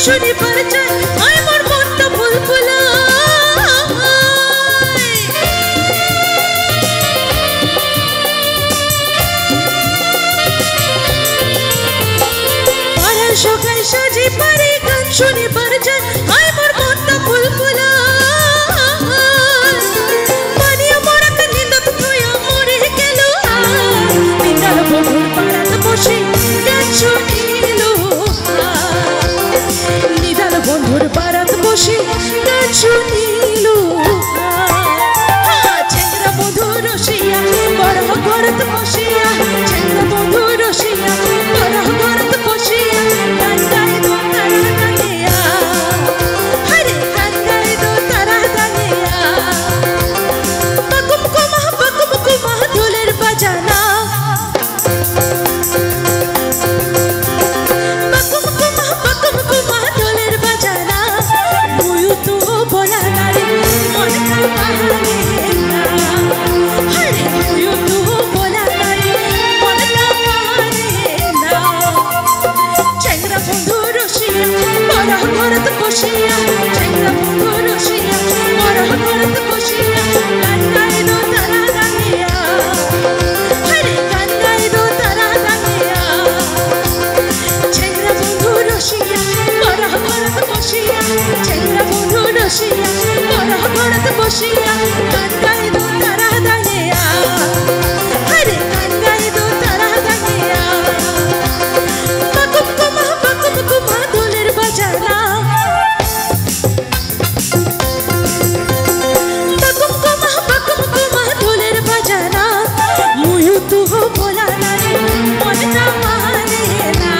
শুনি পরিচয় আই মোর মনটা ফুলফুলা পরার সকাল সাজি পারি গান শুনি পরিচয় আই মোর মনটা ফুলফুলা পানিয়া মরাত নিন্দত হইয়া মরে গেল বিনার বন্ধুর পাড়াতে বসে গান শুনিলো নিদার বন্ধুর পাড়াতে বসে গান শুনিলো চেংরা বন্ধু রসিয়া বড় ঘরতে বসিয়া চেংরা বন্ধু রসিয়া বড় ঘরতে বসিয়া গান গাইতো তারা দাঁড়িয়া হরে গান গাইতো তারা দাঁড়িয়া বাকুম কুমা ঢোলের বাজানা বসিয়া গান গাইতো তারা দাঁড়িয়া হরে গান গাইতো তারা দাঁড়িয়া বাকুম तू बोला ना रे मन ना माने ना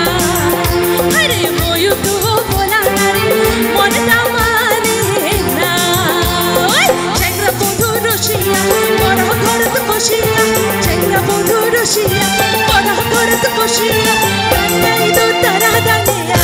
अरे मोयू तू बोला ना रे मन ना माने ना चेंगरा बंधु रसिया बड़ घर तो बसिया चेंगरा बंधु रसिया बड़ घर तो बसिया काटाई दो तारा दानिया